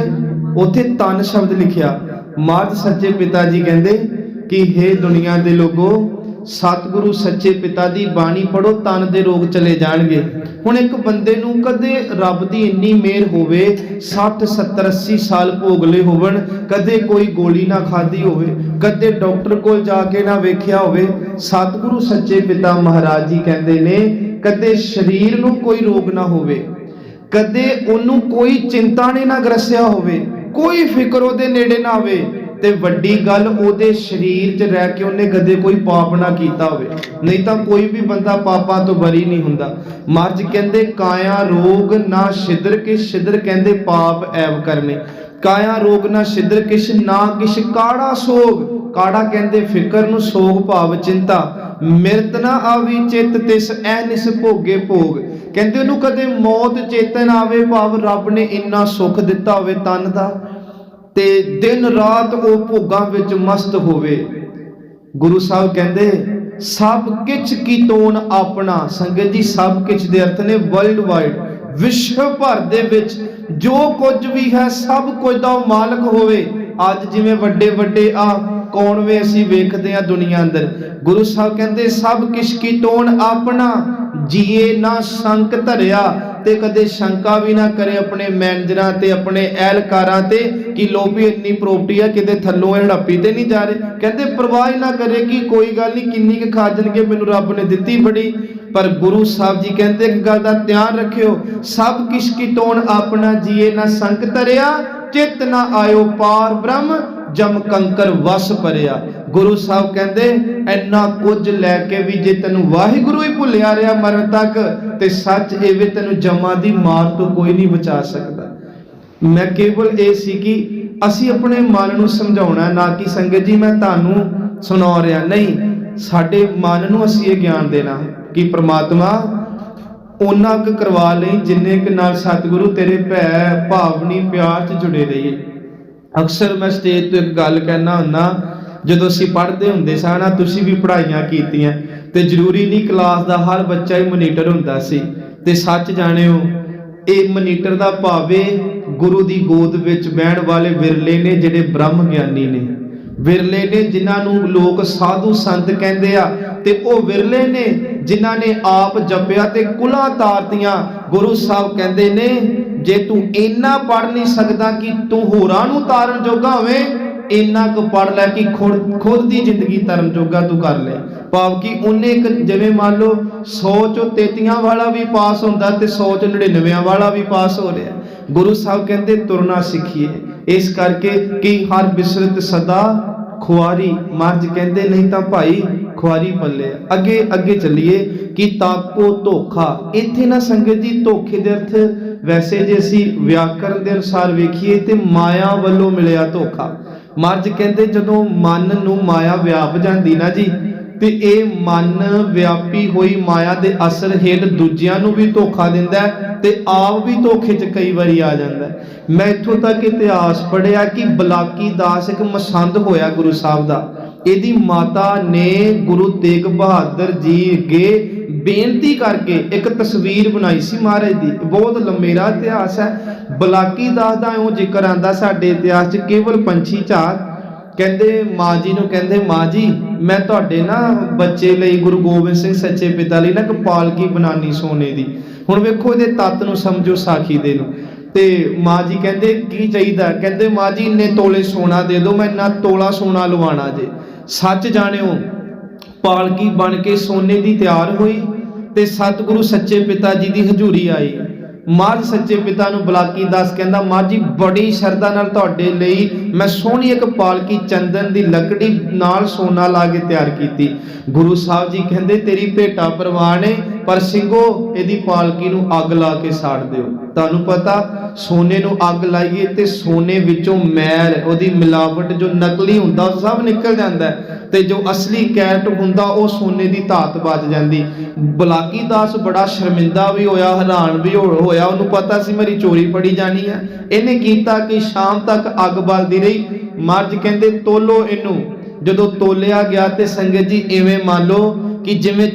ਉੱਥੇ ਤਨ ਸ਼ਬਦ ਲਿਖਿਆ। ਮਹਾਰਾਜ ਸੱਚੇ ਪਿਤਾ ਜੀ ਕਹਿੰਦੇ ਕਿ ਹੇ ਦੁਨੀਆ ਦੇ ਲੋਗੋ, ਸਤਿਗੁਰੂ ਸੱਚੇ ਪਿਤਾ ਦੀ ਬਾਣੀ ਪੜੋ, ਤਨ ਦੇ ਰੋਗ ਚਲੇ ਜਾਣਗੇ। ਹੁਣ ਇੱਕ ਬੰਦੇ ਨੂੰ ਕਦੇ ਰੱਬ ਦੀ ਇੰਨੀ ਮਿਹਰ ਹੋਵੇ, 60 70 80 ਸਾਲ ਭੋਗਲੇ ਹੋਵਣ, ਕਦੇ ਕੋਈ ਗੋਲੀ ਨਾ ਖਾਧੀ ਹੋਵੇ, ਕਦੇ ਡਾਕਟਰ ਕੋਲ ਜਾ ਕੇ ਨਾ ਵੇਖਿਆ ਹੋਵੇ। ਸਤਿਗੁਰੂ ਸੱਚੇ ਪਿਤਾ ਮਹਾਰਾਜ ਜੀ ਕਹਿੰਦੇ ਨੇ ਕਦੇ ਸਰੀਰ ਨੂੰ ਕੋਈ ਰੋਗ ਨਾ ਹੋਵੇ, ਕਦੇ ਉਹਨੂੰ ਕੋਈ ਚਿੰਤਾ ਨੇ ਨਾ ਗਰਸਿਆ ਹੋਵੇ, ਕੋਈ ਫਿਕਰ ਉਹਦੇ ਨੇੜੇ ਨਾ ਆਵੇ, ਤੇ ਵੱਡੀ ਗੱਲ ਉਹਦੇ ਸਰੀਰ 'ਚ ਰਹਿ ਕੇ ਉਹਨੇ ਕਦੇ ਕੋਈ ਪਾਪ ਨਾ ਕੀਤਾ ਹੋਵੇ। ਨਹੀਂ ਤਾਂ ਕੋਈ ਵੀ ਬੰਦਾ ਪਾਪਾਂ ਤੋਂ ਬਰੀ ਨਹੀਂ ਹੁੰਦਾ। ਮਹਾਰਾਜ ਕਹਿੰਦੇ ਕਾਇਆ ਰੋਗ ਨਾ ਛਿਦਰ ਕਿਛ, ਛਿਦਰ ਕਹਿੰਦੇ ਪਾਪ ਐਬ ਕਰਨੇ। ਕਾਇਆ ਰੋਗ ਨਾ ਛਿਦਰ ਕਿਛ ਨਾ ਕਿਛ ਕਾੜਾ ਸੋਗ। ਕਾੜਾ ਕਹਿੰਦੇ ਫਿਕਰ ਨੂੰ, ਸੋਗ ਭਾਵ ਚਿੰਤਾ। ਮਿਰਤ ਨਾ ਆਵੀ ਚਿਤ ਤਿਸ ਐਨਿਸ ਭੋਗੇ ਭੋਗ। ਕਹਿੰਦੇ ਉਹਨੂੰ ਕਦੇ ਮੌਤ ਚੇਤਨ ਆਵੇ, ਭਾਵ ਰੱਬ ਨੇ ਇੰਨਾ ਸੁੱਖ ਦਿੱਤਾ ਹੋਵੇ ਤਨ ਦਾ, ਤੇ ਦਿਨ ਰਾਤ ਉਹ ਭੋਗਾਂ ਵਿੱਚ ਮਸਤ ਹੋਵੇ। ਗੁਰੂ ਸਾਹਿਬ ਕਹਿੰਦੇ ਸਭ ਕਿਛ ਕੀ ਤੋਨ ਆਪਣਾ। ਸੰਗਤ ਜੀ ਸਭ ਕਿਛ ਦੇ ਅਰਥ ਨੇ ਵਰਲਡ ਵਾਈਡ, ਵਿਸ਼ਵ ਭਰ ਦੇ ਵਿੱਚ ਜੋ ਕੁਝ ਵੀ ਹੈ ਸਭ ਕੁਝ ਦਾ ਉਹ ਮਾਲਕ ਹੋਵੇ। ਅੱਜ ਜਿਵੇਂ ਵੱਡੇ ਵੱਡੇ ਕੌਣਵੇਂ ਅਸੀਂ ਵੇਖਦੇ ਆ ਦੁਨੀਆ ਅੰਦਰ, ਗੁਰੂ ਸਾਹਿਬ ਕਹਿੰਦੇ ਸਭ ਕਿਛ ਕੀ ਤੋਨ ਆਪਣਾ, ਜੀਏ ਨਾ ਸੰਕ ਧਰਿਆ। ਤੇ ਕਦੇ ਸ਼ੰਕਾ ਵੀ ਨਾ ਕਰੇ ਆਪਣੇ ਮੈਨੇਜਰਾਂ ਤੇ ਆਪਣੇ ਐਲਕਾਰਾਂ ਤੇ ਕਿ ਲੋ ਵੀ ਇੰਨੀ ਪ੍ਰੋਪਰਟੀ ਆ, ਕਿਤੇ ਥੱਲੋਂ ਹੜੱਪੀ ਤੇ ਨਹੀਂ ਜਾ ਰਹੇ। ਕਹਿੰਦੇ ਪਰਵਾਹ ਨਾ ਕਰੇ ਕਿ ਕੋਈ ਗੱਲ ਨਹੀਂ, ਕਿੰਨੀ ਕੁ ਖਾ ਜਾਣਗੇ, ਮੈਨੂੰ ਰੱਬ ਨੇ ਦਿੱਤੀ ਬੜੀ। ਪਰ ਗੁਰੂ ਸਾਹਿਬ ਜੀ ਕਹਿੰਦੇ ਇੱਕ ਗੱਲ ਦਾ ਧਿਆਨ ਰੱਖਿਓ, ਸਭ ਕਿਛ ਕੀ ਤੋਣ ਆਪਣਾ, ਜੀਏ ਨਾ ਸੰਕ ਧਰਿਆ, ਚਿੱਤ ਨਾ ਆਇਓ ਪਾਰ ਬ੍ਰਹਮ, ਜਮ ਕੰਕਰ ਵਸ ਭਰਿਆ। ਗੁਰੂ ਸਾਹਿਬ ਕਹਿੰਦੇ ਇੰਨਾ ਕੁਝ ਲੈ ਕੇ ਵੀ ਜੇ ਤੈਨੂੰ ਵਾਹਿਗੁਰੂ ਹੀ ਭੁੱਲਿਆ ਰਿਹਾ ਮਰਨ ਤੱਕ, ਤੇ ਸੱਚ ਇਹ ਵੀ ਤੈਨੂੰ ਜਮਾਂ ਦੀ ਮਾਰ ਤੋਂ ਕੋਈ ਨਹੀਂ ਬਚਾ ਸਕਦਾ। ਮੈਂ ਕੇਵਲ ਇਹ ਸੀ ਕਿ ਅਸੀਂ ਆਪਣੇ ਮਨ ਨੂੰ ਸਮਝਾਉਣਾ, ਨਾ ਕਿ ਸੰਗਤ ਜੀ ਮੈਂ ਤੁਹਾਨੂੰ ਸੁਣਾ ਰਿਹਾ, ਨਹੀਂ, ਸਾਡੇ ਮਨ ਨੂੰ ਅਸੀਂ ਇਹ ਗਿਆਨ ਦੇਣਾ ਕਿ ਪ੍ਰਮਾਤਮਾ ਉਹਨਾਂ ਕੁ ਕਰਵਾ ਲਈ ਜਿੰਨੇ ਕੁ ਨਾਲ ਸਤਿਗੁਰੂ ਤੇਰੇ ਭੈ ਭਾਵਨੀ ਪਿਆਰ 'ਚ ਜੁੜੇ ਰਹੀਏ। ਅਕਸਰ ਮੈਂ ਸਟੇਜ ਤੋਂ ਇੱਕ ਗੱਲ ਕਹਿਣਾ ਹੁੰਦਾ, ਜਦੋਂ ਅਸੀਂ ਪੜ੍ਹਦੇ ਹੁੰਦੇ ਸਾਂ ਨਾ, ਤੁਸੀਂ ਵੀ ਪੜ੍ਹਾਈਆਂ ਕੀਤੀਆਂ, ਤੇ ਜ਼ਰੂਰੀ ਨਹੀਂ ਕਲਾਸ ਦਾ ਹਰ ਬੱਚਾ ਹੀ ਮੋਨੀਟਰ ਹੁੰਦਾ ਸੀ। ਤੇ ਸੱਚ ਜਾਣਿਓ ਇਹ ਮੋਨੀਟਰ ਦਾ ਭਾਵੇਂ ਗੁਰੂ ਦੀ ਗੋਦ ਵਿੱਚ ਬਹਿਣ ਵਾਲੇ ਵਿਰਲੇ ਨੇ ਜਿਹੜੇ ਬ੍ਰਹਮ ਗਿਆਨੀ ਨੇ, ਵਿਰਲੇ ਨੇ ਜਿਨ੍ਹਾਂ ਨੂੰ ਲੋਕ ਸਾਧੂ ਸੰਤ ਕਹਿੰਦੇ ਆ, ਤੇ ਉਹ ਵਿਰਲੇ ਨੇ ਜਿਨ੍ਹਾਂ ਨੇ ਆਪ ਜਪਿਆ ਤੇ ਕੁਲਾਂ ਤਾਰਤੀਆਂ। ਗੁਰੂ ਸਾਹਿਬ ਕਹਿੰਦੇ ਨੇ ਜੇ ਤੂੰ ਇੰਨਾ ਪੜ੍ਹ ਨਹੀਂ ਸਕਦਾ ਕਿ ਤੂੰ ਹੋਰਾਂ ਨੂੰ ਤਾਰਨ ਜੋਗਾ ਹੋਵੇਂ, ਇੰਨਾ ਕੁ ਪੜ੍ਹ ਲੈ ਕਿ ਖੁਦ ਦੀ ਜ਼ਿੰਦਗੀ ਤਰਨ ਜੋਗਾ ਤੂੰ ਕਰ ਲੈ। ਭਾਵ ਕਿ ਉਹਨੇ ਇੱਕ ਜਿਵੇਂ ਮੰਨ ਲਓ 100 ਚੋਂ 33 ਵਾਲਾ ਵੀ ਪਾਸ ਹੁੰਦਾ ਤੇ 100 ਚੋਂ 99 ਵਾਲਾ ਵੀ ਪਾਸ ਹੋ ਰਿਹਾ। ਗੁਰੂ ਸਾਹਿਬ ਕਹਿੰਦੇ ਤੁਰਨਾ ਸਿੱਖੀਏ, ਇਸ ਕਰਕੇ ਕਿ ਹਰ ਬਿਸਰਤ ਸਦਾ ਖੁਆਰੀ। ਮਹਾਰਾਜ ਕਹਿੰਦੇ ਨਹੀਂ ਤਾਂ ਭਾਈ ਖੁਆਰੀ ਪੱਲੇ। ਅੱਗੇ ਅੱਗੇ ਚੱਲੀਏ ਕਿ ਤਾਕੋ ਧੋਖਾ। ਇੱਥੇ ਨਾ ਸੰਗਤ ਜੀ ਧੋਖੇ ਦੇ ਅਰਥ ਵੈਸੇ ਜੇ ਅਸੀਂ ਵਿਆਕਰਨ ਦੇ ਅਨੁਸਾਰ ਵੇਖੀਏ ਤੇ ਮਾਇਆ ਵੱਲੋਂ ਮਿਲਿਆ ਧੋਖਾ। ਮਹਾਰਾਜ ਕਹਿੰਦੇ ਜਦੋਂ ਮਨ ਨੂੰ ਮਾਇਆ ਵਿਆਪ ਜਾਂਦੀ ਨਾ ਜੀ, ਤੇ ਇਹ ਮਨ ਵਿਆਪੀ ਹੋਈ ਮਾਇਆ ਦੇ ਅਸਰ ਹੇਠ ਦੂਜਿਆਂ ਨੂੰ ਵੀ ਧੋਖਾ ਦਿੰਦਾ ਤੇ ਆਪ ਵੀ ਧੋਖੇ 'ਚ ਕਈ ਵਾਰੀ ਆ ਜਾਂਦਾ। ਮੈਂ ਇੱਥੋਂ ਤੱਕ ਇਤਿਹਾਸ ਪੜ੍ਹਿਆ ਕਿ ਬਲਾਕੀ ਦਾਸ ਇੱਕ ਮਸੰਦ ਹੋਇਆ ਗੁਰੂ ਸਾਹਿਬ ਦਾ। ਇਹਦੀ ਮਾਤਾ ਨੇ ਗੁਰੂ ਤੇਗ ਬਹਾਦਰ ਜੀ ਅੱਗੇ ਬੇਨਤੀ ਕਰਕੇ ਇੱਕ ਤਸਵੀਰ ਬਣਾਈ ਸੀ ਮਹਾਰਾਜ ਦੀ। ਬਹੁਤ ਲੰਮੇਰਾ ਇਤਿਹਾਸ ਹੈ। ਬਲਾਕੀ ਦਾਸ ਦਾ ਇਉਂ ਜ਼ਿਕਰ ਆਂਦਾ ਸਾਡੇ ਇਤਿਹਾਸ 'ਚ, ਕੇਵਲ ਪੰਛੀ ਝਾਤ। ਕਹਿੰਦੇ ਮਾਂ ਜੀ ਨੂੰ, ਕਹਿੰਦੇ ਮਾਂ ਜੀ ਮੈਂ ਤੁਹਾਡੇ ਨਾ ਬੱਚੇ ਲਈ, ਗੁਰੂ ਗੋਬਿੰਦ ਸਿੰਘ ਸੱਚੇ ਪਿਤਾ ਲਈ ਨਾ ਇੱਕ ਪਾਲਕੀ ਬਣਾਉਣੀ ਸੋਨੇ ਦੀ। ਹੁਣ ਵੇਖੋ ਇਹਦੇ ਤੱਤ ਨੂੰ ਸਮਝੋ ਸਾਖੀ ਦੇ ਨੂੰ। ਤੇ ਮਾਂ ਜੀ ਕਹਿੰਦੇ ਕੀ ਚਾਹੀਦਾ? ਕਹਿੰਦੇ ਮਾਂ ਜੀ ਇੰਨੇ ਤੋਲੇ ਸੋਨਾ ਦੇ ਦਿਓ, ਮੈਂ ਇੰਨਾ ਤੋਲਾ ਸੋਨਾ ਲਵਾਣਾ ਜੇ। ਸੱਚ ਜਾਣਿਓ ਪਾਲਕੀ ਬਣ ਕੇ ਸੋਨੇ ਦੀ ਤਿਆਰ ਹੋਈ ਤੇ ਸਤਿਗੁਰੂ ਸੱਚੇ ਪਿਤਾ ਜੀ ਦੀ ਹਜ਼ੂਰੀ ਆਈ। ਮਹਾਰਾਜ ਸੱਚੇ ਪਿਤਾ ਨੂੰ ਬਲਾਕੀ ਦਾਸ ਕਹਿੰਦਾ, ਮਹਾਰਾਜ ਜੀ ਬੜੀ ਸ਼ਰਧਾ ਨਾਲ ਤੁਹਾਡੇ ਲਈ ਮੈਂ ਸੋਹਣੀ ਇੱਕ ਪਾਲਕੀ ਚੰਦਨ ਦੀ ਲੱਕੜੀ ਨਾਲ ਸੋਨਾ ਲਾ ਕੇ ਤਿਆਰ ਕੀਤੀ। ਗੁਰੂ ਸਾਹਿਬ ਜੀ ਕਹਿੰਦੇ ਤੇਰੀ ਭੇਟਾ ਪ੍ਰਵਾਨ ਹੈ, ਪਰ ਸਿੰਘੋ ਇਹਦੀ ਪਾਲਕੀ ਨੂੰ ਅੱਗ ਲਾ ਕੇ ਸਾੜ ਦਿਓ। ਤੁਹਾਨੂੰ ਪਤਾ ਸੋਨੇ ਨੂੰ ਅੱਗ ਲਾਈਏ ਤੇ ਸੋਨੇ ਵਿੱਚੋਂ ਮੈਲ, ਉਹਦੀ ਮਿਲਾਵਟ, ਜੋ ਨਕਲੀ ਹੁੰਦਾ ਉਹ ਸਭ ਨਿਕਲ ਜਾਂਦਾ ਤੇ ਜੋ ਅਸਲੀ ਕੈਰਟ ਹੁੰਦਾ ਉਹ ਸੋਨੇ ਦੀ ਧਾਤ ਬਚ ਜਾਂਦੀ। ਬਲਾਕੀ ਦਾਸ ਬੜਾ ਸ਼ਰਮਿੰਦਾ ਵੀ ਹੋਇਆ, ਹੈਰਾਨ ਵੀ ਹੋਇਆ। ਉਹਨੂੰ ਪਤਾ ਸੀ ਮੇਰੀ ਚੋਰੀ ਫੜੀ ਜਾਣੀ ਹੈ। ਇਹਨੇ ਕੀਤਾ ਕਿ ਸ਼ਾਮ ਤੱਕ ਅੱਗ ਬਲਦੀ ਰਹੀ। ਮਹਾਰਾਜ ਕਹਿੰਦੇ ਤੋਲੋ ਇਹਨੂੰ। ਜਦੋਂ ਤੋਲਿਆ ਗਿਆ ਤੇ ਸੰਗਤ ਜੀ ਇਵੇਂ ਮੰਨ ਲਓ ਕਿ ਜਿਵੇਂ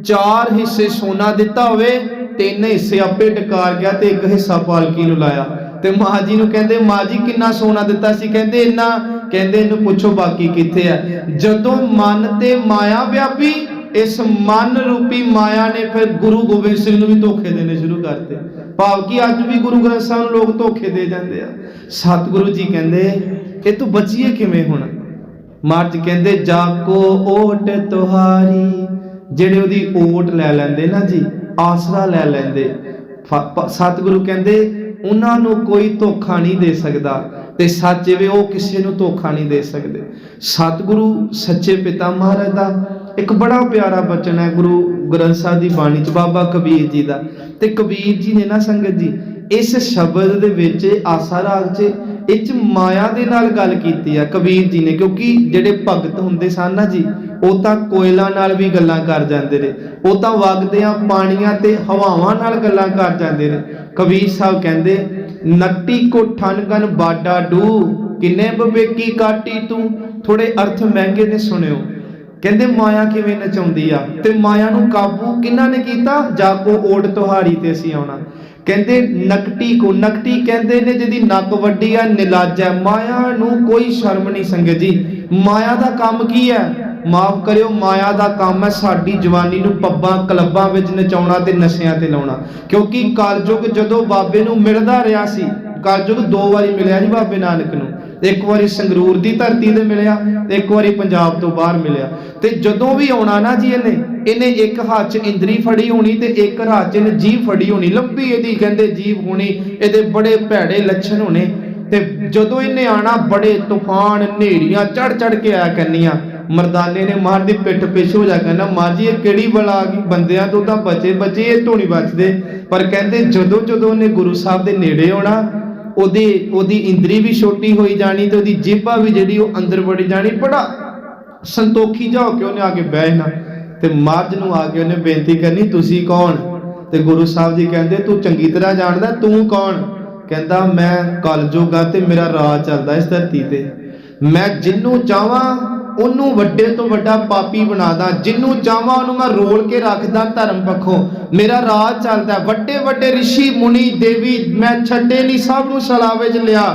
4 ਹਿੱਸੇ ਸੋਨਾ ਦਿੱਤਾ ਹੋਵੇ, 3 ਹਿੱਸੇ ਆਪੇ ਟਕਾਰ ਗਿਆ ਤੇ 1 ਹਿੱਸਾ ਪਾਲਕੀ ਨੂੰ ਲਾਇਆ। ਤੇ ਮਾਂ ਜੀ ਨੂੰ ਕਹਿੰਦੇ, ਮਾਂ ਜੀ ਕਿੰਨਾ ਸੋਨਾ ਦਿੱਤਾ ਸੀ? ਕਹਿੰਦੇ ਇੰਨਾ। ਕਹਿੰਦੇ ਇਹਨੂੰ ਪੁੱਛੋ ਬਾਕੀ ਕਿੱਥੇ ਹੈ। ਜਦੋਂ ਮਨ ਤੇ ਮਾਇਆ ਵਿਆਪੀ, ਇਸ ਮਨ ਰੂਪੀ ਮਾਇਆ ਨੇ ਫਿਰ ਗੁਰੂ ਗੋਬਿੰਦ ਸਿੰਘ ਨੂੰ ਵੀ ਧੋਖੇ ਦੇਣੇ ਸ਼ੁਰੂ ਕਰਤੇ। ਭਾਵ ਕਿ ਅੱਜ ਵੀ ਗੁਰੂ ਗ੍ਰੰਥ ਸਾਹਿਬ ਨੂੰ ਲੋਕ ਧੋਖੇ ਦੇ ਜਾਂਦੇ ਆ। ਸਤਿਗੁਰੂ ਜੀ ਕਹਿੰਦੇ ਇਹ ਤੋਂ ਬਚੀਏ ਕਿਵੇਂ ਹੁਣ? ਮਹਾਰਾਜ ਕਹਿੰਦੇ ਜਾਕੋ ਓਟ ਤੁਹਾਰੀ, ਜਿਹੜੇ ਉਹਦੀ ਓਟ ਲੈ ਲੈਂਦੇ ਨਾ ਜੀ, ਆਸਰਾ ਲੈ ਲੈਂਦੇ, ਸਤਿਗੁਰੂ ਕਹਿੰਦੇ ਉਹਨਾਂ ਨੂੰ ਕੋਈ ਧੋਖਾ ਨਹੀਂ ਦੇ ਸਕਦਾ। ਤੇ ਸੱਚ ਵੇ ਉਹ ਕਿਸੇ ਨੂੰ ਧੋਖਾ ਨਹੀਂ ਦੇ ਸਕਦੇ। ਸਤਿਗੁਰੂ ਸੱਚੇ ਪਿਤਾ ਮਹਾਰਾਜ ਦਾ ਇੱਕ ਬੜਾ ਪਿਆਰਾ ਬਚਨ ਹੈ ਗੁਰੂ ਗ੍ਰੰਥ ਸਾਹਿਬ ਦੀ ਬਾਣੀ ਚ, ਬਾਬਾ ਕਬੀਰ ਜੀ ਦਾ। ਤੇ ਕਬੀਰ ਜੀ ਨੇ ਨਾ ਸੰਗਤ ਜੀ ਇਸ ਸ਼ਬਦ ਦੇ ਵਿੱਚ ਆਸਾ ਰਾਗ ਚ ਇਹ ਚ ਮਾਇਆ ਦੇ ਨਾਲ ਗੱਲ ਕੀਤੀ ਆ ਕਬੀਰ ਜੀ ਨੇ। ਕਿਉਂਕਿ ਜਿਹੜੇ ਭਗਤ ਹੁੰਦੇ ਸਨ ਨਾ ਜੀ, ਉਹ ਤਾਂ ਕੋਇਲਾਂ ਨਾਲ ਵੀ ਗੱਲਾਂ ਕਰ ਜਾਂਦੇ ਨੇ, ਉਹ ਤਾਂ ਵਗਦਿਆਂ ਪਾਣੀਆਂ ਤੇ ਹਵਾਵਾਂ ਨਾਲ ਗੱਲਾਂ ਕਰ ਜਾਂਦੇ ਨੇ। ਕਬੀਰ ਸਾਹਿਬ ਕਹਿੰਦੇ ਨੱਟੀ ਕੋ ਠਨਗਨ ਬਾਡਾ ਡੂ, ਕਿੰਨੇ ਬਵੇਕੀ ਕਾਟੀ ਤੂੰ। ਥੋੜੇ ਅਰਥ ਮਹਿੰਗੇ ਨੇ, ਸੁਣਿਓ। ਕਹਿੰਦੇ ਮਾਇਆ ਕਿਵੇਂ ਨਚਾਉਂਦੀ ਆ ਤੇ ਮਾਇਆ ਨੂੰ ਕਾਬੂ ਕਿਹਨਾਂ ਨੇ ਕੀਤਾ? ਜਾਕੋ ਓਟ ਤੁਹਾਰੀ ਤੇ ਅਸੀਂ ਆਉਣਾ। ਕਹਿੰਦੇ ਨਕਟੀ ਕੋ, ਨਕਟੀ ਕਹਿੰਦੇ ਨੇ ਜਿਹਦੀ ਨੱਕ ਵੱਡੀ ਆ, ਨਿਲਾਜਾ। ਮਾਇਆ ਨੂੰ ਕੋਈ ਸ਼ਰਮ ਨਹੀਂ ਸੰਗਤ ਜੀ। ਮਾਇਆ ਦਾ ਕੰਮ ਕੀ ਹੈ? ਮਾਫ ਕਰਿਓ, ਮਾਇਆ ਦਾ ਕੰਮ ਹੈ ਸਾਡੀ ਜਵਾਨੀ ਨੂੰ ਪੱਬਾਂ ਕਲੱਬਾਂ ਵਿੱਚ ਨਚਾਉਣਾ ਤੇ ਨਸ਼ਿਆਂ ਤੇ ਲਾਉਣਾ। ਕਿਉਂਕਿ ਕਲਯੁਗ ਜਦੋਂ ਬਾਬੇ ਨੂੰ ਮਿਲਦਾ ਰਿਹਾ ਸੀ, ਕਲਯੁਗ 2 ਵਾਰੀ ਮਿਲਿਆ ਜੀ ਬਾਬੇ ਨਾਨਕ ਨੂੰ। ਇੱਕ ਵਾਰੀ ਸੰਗਰੂਰ ਦੀ ਧਰਤੀ ਤੇ ਮਿਲਿਆ ਤੇ ਇੱਕ ਵਾਰੀ ਪੰਜਾਬ ਤੋਂ ਬਾਹਰ ਮਿਲਿਆ। ਤੇ ਜਦੋਂ ਵੀ ਆਉਣਾ ਨਾ ਜੀ ਇਹਨੇ ਇੱਕ ਹੱਥ 'ਚ ਇੰਦਰੀ ਫੜੀ ਹੋਣੀ ਤੇ ਇੱਕ ਹੱਥ 'ਚ ਇਹਨੇ ਜੀਭ ਫੜੀ ਹੋਣੀ, ਲੰਬੀ ਇਹਦੀ ਕਹਿੰਦੇ ਜੀਭ ਹੋਣੀ, ਇਹਦੇ ਬੜੇ ਭੈੜੇ ਲੱਛਣ ਹੋਣੇ। ਤੇ ਜਦੋਂ ਇਹਨੇ ਆਣਾ ਬੜੇ ਤੂਫਾਨ ਹਨੇਰੀਆਂ ਚੜ ਕੇ ਆਇਆ ਕਰਨੀਆਂ। ਮਰਦਾਨੇ ਨੇ ਮਾਰ ਦੀ ਪਿੱਠ ਪਿੱਛੇ ਹੋ ਜਾ ਕਰਨਾ, ਮਾਂ ਜੀ ਇਹ ਕਿਹੜੀ ਬਲਾ ਆ ਗਈ? ਬੰਦਿਆਂ ਤੋਂ ਤਾਂ ਬਚੇ ਇਹ ਤੋਂ ਨਹੀਂ ਬਚਦੇ। ਪਰ ਕਹਿੰਦੇ ਜਦੋਂ ਉਹਨੇ ਗੁਰੂ ਸਾਹਿਬ ਦੇ ਨੇੜੇ ਆਉਣਾ, ਉਹਦੀ ਇੰਦਰੀ ਵੀ ਛੋਟੀ ਹੋਈ ਜਾਣੀ ਤੇ ਉਹਦੀ ਜੀਭਾ ਵੀ ਜਿਹੜੀ ਉਹ ਅੰਦਰ ਵੜੀ ਜਾਣੀ। ਬੜਾ ਸੰਤੋਖੀ ਜਾ ਹੋ ਕੇ ਉਹਨੇ ਆ ਕੇ ਬਹਿਣਾ ਤੇ ਮਹਾਰਾਜ ਨੂੰ ਆ ਕੇ ਉਹਨੇ ਬੇਨਤੀ ਕਰਨੀ, ਤੁਸੀਂ ਕੌਣ? ਤੇ ਗੁਰੂ ਸਾਹਿਬ ਜੀ ਕਹਿੰਦੇ ਤੂੰ ਚੰਗੀ ਤਰ੍ਹਾਂ ਜਾਣਦਾ, ਤੂੰ ਕੌਣ? ਕਹਿੰਦਾ ਮੈਂ ਕਲਯੁਗ ਆ ਤੇ ਮੇਰਾ ਰਾਜ ਚੱਲਦਾ ਇਸ ਧਰਤੀ ਤੇ। ਮੈਂ ਜਿਹਨੂੰ ਚਾਹਾਂ ਉਹਨੂੰ ਵੱਡੇ ਤੋਂ ਵੱਡਾ ਪਾਪੀ ਬਣਾਦਾ, ਜਿਹਨੂੰ ਚਾਹਾਂ ਉਹਨੂੰ ਮੈਂ ਰੋਲ ਕੇ ਰੱਖਦਾ ਧਰਮ ਪੱਖੋਂ। ਮੇਰਾ ਰਾਜ ਚੱਲਦਾ। ਵੱਡੇ ਰਿਸ਼ੀ ਮੁਨੀ ਦੇਵੀ ਮੈਂ ਛੱਡੇ ਨਹੀਂ, ਸਭ ਨੂੰ ਸਲਾਵੇ ਚ ਲਿਆ।